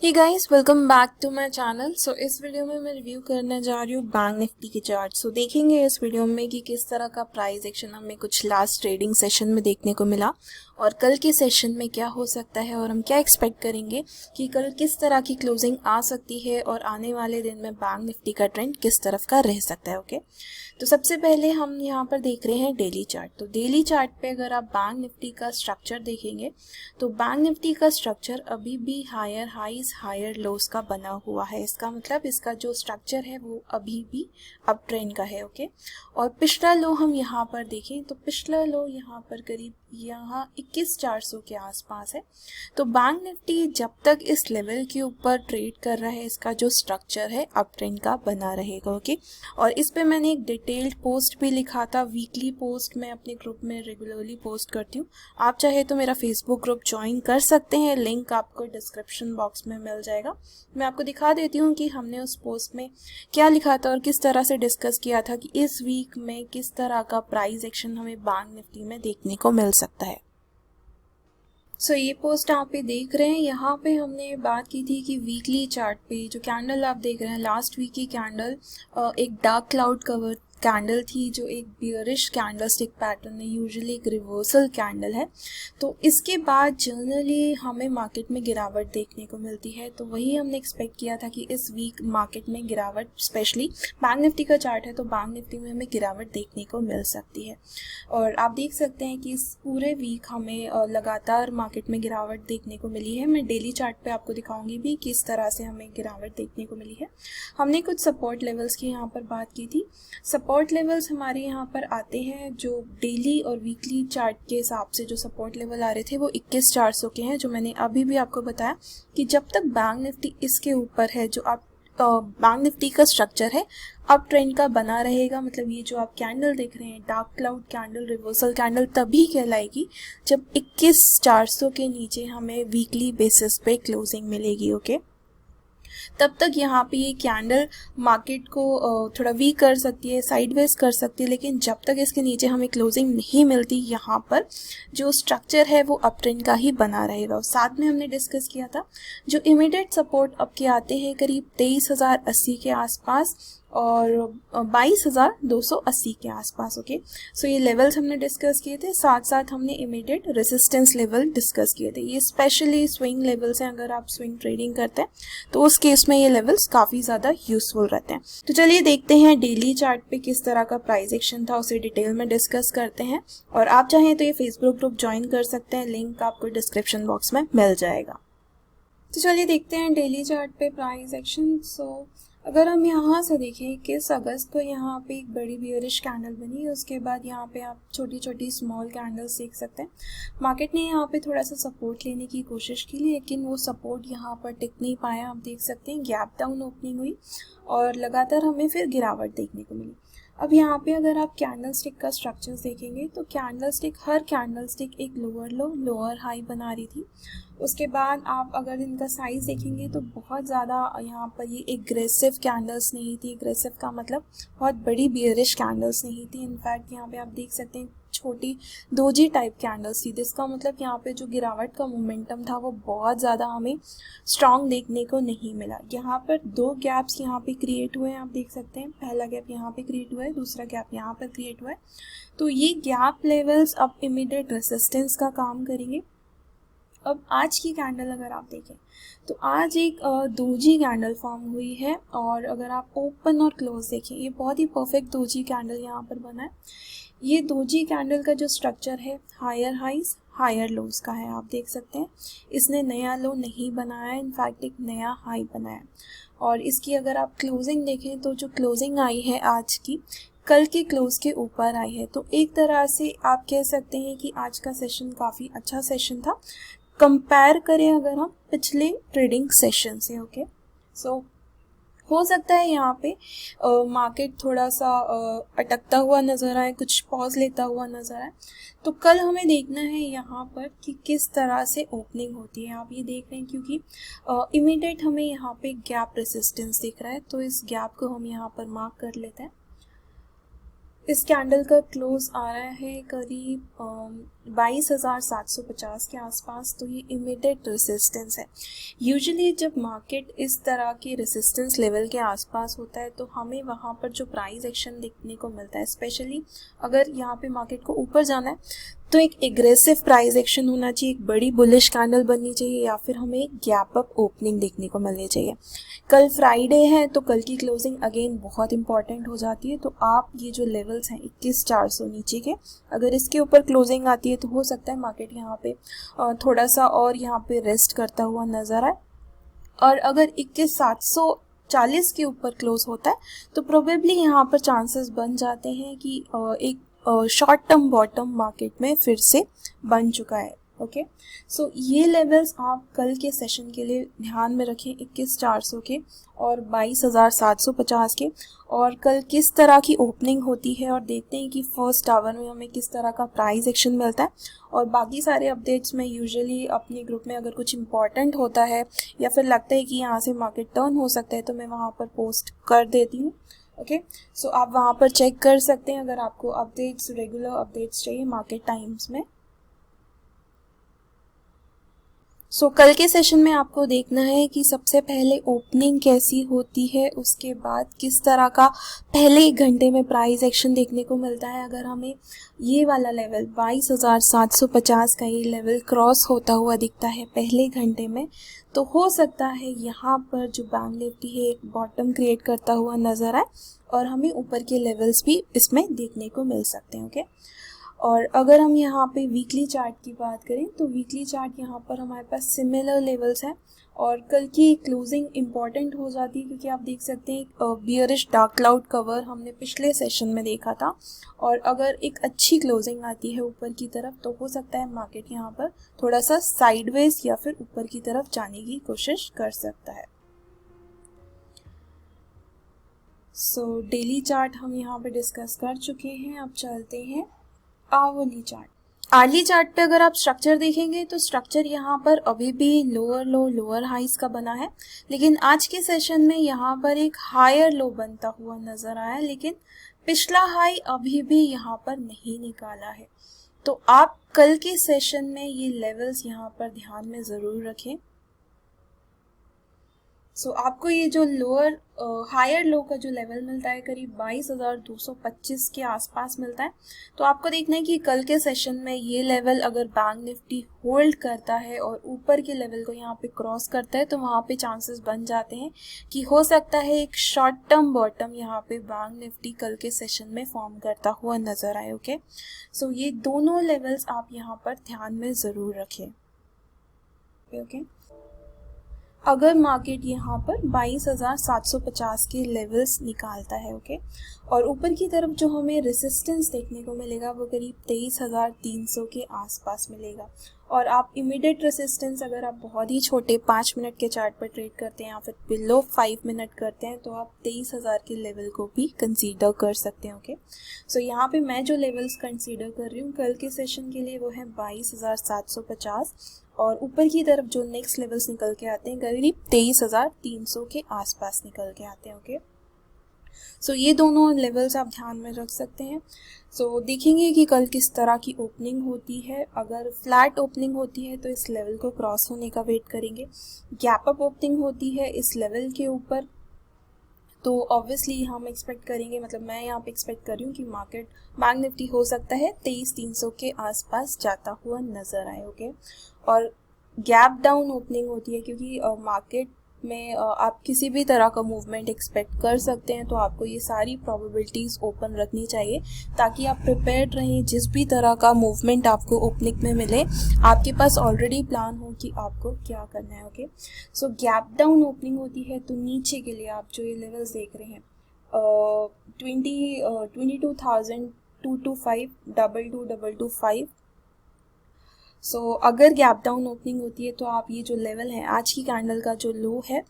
Hey guys, welcome back to my channel. So इस video में मैं रिव्यू करने जा रही हूँ बैंक निफ्टी के चार्ट। सो देखेंगे इस वीडियो में कि किस तरह का प्राइस एक्शन हमें कुछ लास्ट ट्रेडिंग सेशन में देखने को मिला और कल के सेशन में क्या हो सकता है और हम क्या एक्सपेक्ट करेंगे कि कल किस तरह की क्लोजिंग आ सकती है और आने वाले दिन में बैंक निफ्टी का ट्रेंड किस तरफ का रह सकता है। ओके, तो सबसे पहले हम यहाँ पर देख रहे हैं डेली चार्ट। तो डेली चार्ट पे अगर आप बैंक निफ्टी का स्ट्रक्चर देखेंगे तो बैंक निफ्टी का स्ट्रक्चर अभी भी हायर हाईज हायर लोस का बना हुआ है। इसका मतलब इसका जो स्ट्रक्चर है वो अभी भी अप ट्रेंड का है। ओके, और पिछला लो हम यहाँ पर देखें तो पिछला लो यहाँ पर करीब यहाँ 21,400 के आसपास है। तो बैंक निफ्टी जब तक इस लेवल के ऊपर ट्रेड कर रहा है इसका जो स्ट्रक्चर है अप ट्रेंड का बना रहेगा। ओके, और इस पे मैंने एक डिटेल्ड पोस्ट भी लिखा था, वीकली पोस्ट मैं अपने ग्रुप में रेगुलरली पोस्ट करती हूँ। आप चाहे तो मेरा फेसबुक ग्रुप ज्वाइन कर सकते हैं, लिंक आपको डिस्क्रिप्शन बॉक्स में मिल जाएगा। मैं आपको दिखा देती हूँ कि हमने उस पोस्ट में क्या लिखा था और किस तरह से डिस्कस किया था कि इस वीक में किस तरह का प्राइस एक्शन हमें बैंक निफ्टी में देखने को मिल सकता है। सो ये पोस्ट आप पे देख रहे हैं, यहाँ पे हमने बात की थी कि वीकली चार्ट पे जो कैंडल आप देख रहे हैं लास्ट वीक की कैंडल एक डार्क क्लाउड कवर कैंडल थी जो एक बियरिश कैंडल स्टिक पैटर्न है, यूजुअली एक रिवर्सल कैंडल है। तो इसके बाद जनरली हमें मार्केट में गिरावट देखने को मिलती है, तो वही हमने एक्सपेक्ट किया था कि इस वीक मार्केट में गिरावट, स्पेशली बैंक निफ्टी का चार्ट है तो बैंक निफ्टी में हमें गिरावट देखने को मिल सकती है। और आप देख सकते हैं कि इस पूरे वीक हमें लगातार मार्केट में गिरावट देखने को मिली है। मैं डेली चार्ट पे आपको दिखाऊंगी भी किस तरह से हमें गिरावट देखने को मिली है। हमने कुछ सपोर्ट लेवल्स की यहाँ पर बात की थी। सपोर्ट लेवल्स हमारे यहाँ पर आते हैं जो डेली और वीकली चार्ट के हिसाब से जो सपोर्ट लेवल आ रहे थे वो 21,400 के हैं, जो मैंने अभी भी आपको बताया कि जब तक बैंक निफ्टी इसके ऊपर है, जो आप बैंक निफ्टी का स्ट्रक्चर है अप ट्रेंड का बना रहेगा। मतलब ये जो आप कैंडल देख रहे हैं dark cloud candle, reversal candle, तभी कहलाएगी जब 21,400 के नीचे हमें वीकली बेसिस पे क्लोजिंग मिलेगी। ओके, तब तक यहाँ पे ये कैंडल मार्केट को थोड़ा वीक कर सकती है, साइडवेज कर सकती है, लेकिन जब तक इसके नीचे हमें क्लोजिंग नहीं मिलती यहाँ पर जो स्ट्रक्चर है वो अप ट्रेंड का ही बना रहेगा। और साथ में हमने डिस्कस किया था जो इमीडिएट सपोर्ट अब के आते हैं करीब 23,080 के आसपास और 22,280 के आसपास। ओके, सो ये लेवल्स हमने डिस्कस किए थे, साथ साथ हमने इमीडिएट रेजिस्टेंस लेवल डिस्कस किए थे। ये स्पेशली स्विंग लेवल्स हैं, अगर आप स्विंग ट्रेडिंग करते हैं तो उस केस में ये लेवल्स काफ़ी ज़्यादा यूजफुल रहते हैं। तो चलिए देखते हैं डेली चार्ट पे किस तरह का प्राइस एक्शन था, उसे डिटेल में डिस्कस करते हैं। और आप चाहें तो ये फेसबुक ग्रुप ज्वाइन कर सकते हैं, लिंक आपको डिस्क्रिप्शन बॉक्स में मिल जाएगा। तो चलिए देखते हैं डेली चार्ट पे प्राइस एक्शन। सो अगर हम यहाँ से देखें 21 अगस्त को यहाँ पे एक बड़ी बियरिश कैंडल बनी, उसके बाद यहाँ पे आप छोटी छोटी स्मॉल कैंडल्स देख सकते हैं। मार्केट ने यहाँ पे थोड़ा सा सपोर्ट लेने की कोशिश की, लेकिन वो सपोर्ट यहाँ पर टिक नहीं पाया। आप देख सकते हैं गैप डाउन ओपनिंग हुई और लगातार हमें फिर गिरावट देखने को मिली। अब यहाँ पे अगर आप कैंडल स्टिक का स्ट्रक्चर देखेंगे तो कैंडल स्टिक, हर कैंडल स्टिक एक लोअर लो लोअर हाई बना रही थी। उसके बाद आप अगर इनका साइज़ देखेंगे तो बहुत ज़्यादा यहाँ पर ये एग्रेसिव कैंडल्स नहीं थी। एग्रेसिव का मतलब बहुत बड़ी बियरिश कैंडल्स नहीं थी। इनफैक्ट यहाँ पे आप देख सकते हैं छोटी दोजी टाइप कैंडल्स थी, जिसका मतलब यहाँ पे जो गिरावट का मोमेंटम था वो बहुत ज़्यादा हमें स्ट्रॉन्ग देखने को नहीं मिला। यहाँ पर दो गैप्स यहाँ पे क्रिएट हुए हैं, आप देख सकते हैं। पहला गैप यहाँ पे क्रिएट हुआ है, दूसरा गैप यहाँ पर क्रिएट हुआ है। तो ये गैप लेवल्स अब इमीडिएट रेसिस्टेंस का काम करेंगे। अब आज की कैंडल अगर आप देखें तो आज एक दोजी कैंडल फॉर्म हुई है, और अगर आप ओपन और क्लोज देखें ये बहुत ही परफेक्ट दोजी कैंडल यहाँ पर बना है। ये दोजी कैंडल का जो स्ट्रक्चर है हायर हाइज हायर लोज का है, आप देख सकते हैं। इसने नया लो नहीं बनाया, इनफैक्ट एक नया हाई बनाया। और इसकी अगर आप क्लोजिंग देखें तो जो क्लोजिंग आई है आज की, कल के क्लोज के ऊपर आई है। तो एक तरह से आप कह सकते हैं कि आज का सेशन काफ़ी अच्छा सेशन था कंपेयर करें अगर हम पिछले ट्रेडिंग सेशन से। ओके, सो हो सकता है यहाँ पे मार्केट थोड़ा सा अटकता हुआ नज़र आए, कुछ पॉज लेता हुआ नज़र आए। तो कल हमें देखना है यहाँ पर कि किस तरह से ओपनिंग होती है। आप ये देख रहे हैं क्योंकि इमीडिएट हमें यहाँ पे गैप रेसिस्टेंस दिख रहा है, तो इस गैप को हम यहाँ पर मार्क कर लेते हैं। इस कैंडल का क्लोज आ रहा है करीब 22,750 के आसपास, तो ये इमीडिएट रेसिस्टेंस है। यूजुअली जब मार्केट इस तरह के रेसिस्टेंस लेवल के आसपास होता है तो हमें वहाँ पर जो प्राइस एक्शन देखने को मिलता है, स्पेशली अगर यहाँ पे मार्केट को ऊपर जाना है तो एक एग्रेसिव प्राइस एक्शन होना चाहिए, एक बड़ी बुलिश कैंडल बननी चाहिए, या फिर हमें एक गैप अप ओपनिंग देखने को मिलनी चाहिए। कल फ्राइडे है तो कल की क्लोजिंग अगेन बहुत इंपॉर्टेंट हो जाती है, तो आप ये जो लेवल्स हैं 21,400 नीचे के, अगर इसके ऊपर क्लोजिंग आती है तो हो सकता है मार्केट यहाँ पे थोड़ा सा और यहाँ पे रेस्ट करता हुआ नजर आए। और अगर 21,740 के ऊपर क्लोज होता है तो प्रोबेबली यहाँ पर चांसेस बन जाते हैं कि एक शॉर्ट टर्म बॉटम मार्केट में फिर से बन चुका है। ओके, सो ये लेवल्स आप कल के सेशन के लिए ध्यान में रखें, 21,400 के और 22,750 के। और कल किस तरह की ओपनिंग होती है और देखते हैं कि फर्स्ट आवर में हमें किस तरह का प्राइस एक्शन मिलता है। और बाकी सारे अपडेट्स में यूजुअली अपने ग्रुप में अगर कुछ इंपॉर्टेंट होता है या फिर लगता है कि यहाँ से मार्केट टर्न हो सकता है तो मैं वहाँ पर पोस्ट कर देती हूँ। ओके, सो आप वहाँ पर चेक कर सकते हैं अगर आपको अपडेट्स, रेगुलर अपडेट्स चाहिए मार्केट टाइम्स में। सो कल के सेशन में आपको देखना है कि सबसे पहले ओपनिंग कैसी होती है, उसके बाद किस तरह का पहले 1 घंटे में प्राइस एक्शन देखने को मिलता है। अगर हमें ये वाला लेवल 22,750 का ये लेवल क्रॉस होता हुआ दिखता है पहले घंटे में, तो हो सकता है यहाँ पर जो बैंक निफ्टी है एक बॉटम क्रिएट करता हुआ नजर आए और हमें ऊपर के लेवल्स भी इसमें देखने को मिल सकते हैं। ओके, और अगर हम यहाँ पे वीकली चार्ट की बात करें तो वीकली चार्ट यहाँ पर हमारे पास सिमिलर लेवल्स हैं और कल की क्लोजिंग इम्पॉर्टेंट हो जाती है क्योंकि आप देख सकते हैं एक बियरिश डार्क क्लाउड कवर हमने पिछले सेशन में देखा था, और अगर एक अच्छी क्लोजिंग आती है ऊपर की तरफ तो हो सकता है मार्केट यहाँ पर थोड़ा सा साइडवेज या फिर ऊपर की तरफ जाने की कोशिश कर सकता है। सो डेली चार्ट हम यहाँ पे डिस्कस कर चुके हैं, अब चलते हैं आवली चार्ट। आर्ली चार्ट पे अगर आप स्ट्रक्चर देखेंगे तो स्ट्रक्चर यहाँ पर अभी भी लोअर लो लोअर हाइस का बना है, लेकिन आज के सेशन में यहाँ पर एक हायर लो बनता हुआ नजर आया, लेकिन पिछला हाई अभी भी यहाँ पर नहीं निकाला है। तो आप कल के सेशन में ये लेवल्स यहाँ पर ध्यान में ज़रूर रखें। सो आपको ये जो लोअर हायर लो का जो लेवल मिलता है करीब 22,225 के आसपास मिलता है, तो आपको देखना है कि कल के सेशन में ये लेवल अगर बैंक निफ्टी होल्ड करता है और ऊपर के लेवल को यहाँ पे क्रॉस करता है तो वहाँ पे चांसेस बन जाते हैं कि हो सकता है एक शॉर्ट टर्म बॉटम यहाँ पे बैंक निफ्टी कल के सेशन में फॉर्म करता हुआ नजर आए। ओके, सो ये दोनों लेवल्स आप यहाँ पर ध्यान में ज़रूर रखें। ओके, अगर मार्केट यहाँ पर 22,750 के लेवल्स निकालता है, ओके, और ऊपर की तरफ जो हमें रेसिस्टेंस देखने को मिलेगा वो करीब 23,300 के आसपास मिलेगा। और आप इमीडिएट रेसिस्टेंस अगर आप बहुत ही छोटे 5 मिनट के चार्ट पर ट्रेड करते हैं या फिर बिलो 5 मिनट करते हैं तो आप 23,000 के लेवल को भी कंसीडर कर सकते हैं। ओके, सो यहाँ पे मैं जो लेवल्स कंसीडर कर रही हूँ कल के सेशन के लिए वो है 22,750 और ऊपर की तरफ जो नेक्स्ट लेवल्स निकल के आते हैं करीब 23,300 के आसपास निकल के आते हैं। ओके, सो ये दोनों लेवल्स आप ध्यान में रख सकते हैं। सो देखेंगे कि कल किस तरह की ओपनिंग होती है। अगर फ्लैट ओपनिंग होती है तो इस लेवल को क्रॉस होने का वेट करेंगे। गैप अप ओपनिंग होती है इस लेवल के ऊपर तो ऑब्वियसली हम एक्सपेक्ट करेंगे, मतलब मैं यहाँ पे एक्सपेक्ट कर रही हूँ कि मार्केट बैंक निफ्टी हो सकता है 23,300 के आसपास जाता हुआ नजर आए। ओके, और गैप डाउन ओपनिंग होती है क्योंकि मार्केट में आप किसी भी तरह का मूवमेंट एक्सपेक्ट कर सकते हैं, तो आपको ये सारी प्रोबेबिलिटीज़ ओपन रखनी चाहिए ताकि आप प्रिपेयर्ड रहें। जिस भी तरह का मूवमेंट आपको ओपनिंग में मिले आपके पास ऑलरेडी प्लान हो कि आपको क्या करना है। ओके, सो गैप डाउन ओपनिंग होती है तो नीचे के लिए आप जो ये लेवल्स देख रहे हैं 22,225 22,225। सो अगर गैप डाउन ओपनिंग होती है तो आप ये जो लेवल है आज की कैंडल का जो लो है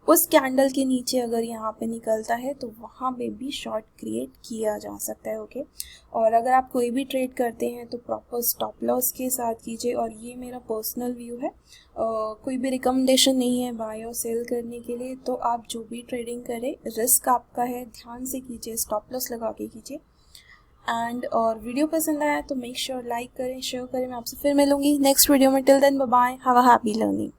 उस कैंडल के नीचे अगर यहाँ पे निकलता है तो वहाँ पे भी शॉर्ट क्रिएट किया जा सकता है। ओके, और अगर आप कोई भी ट्रेड करते हैं तो प्रॉपर स्टॉप लॉस के साथ कीजिए। और ये मेरा पर्सनल व्यू है, कोई भी रिकमेंडेशन नहीं है बाय और सेल करने के लिए। तो आप जो भी ट्रेडिंग करें रिस्क आपका है, ध्यान से कीजिए, स्टॉप लॉस लगा के कीजिए। एंड और वीडियो पसंद आया तो मेक श्योर लाइक करें, शेयर करें। मैं आपसे फिर मिलूंगी नेक्स्ट वीडियो में। Till then bye bye, have a happy learning.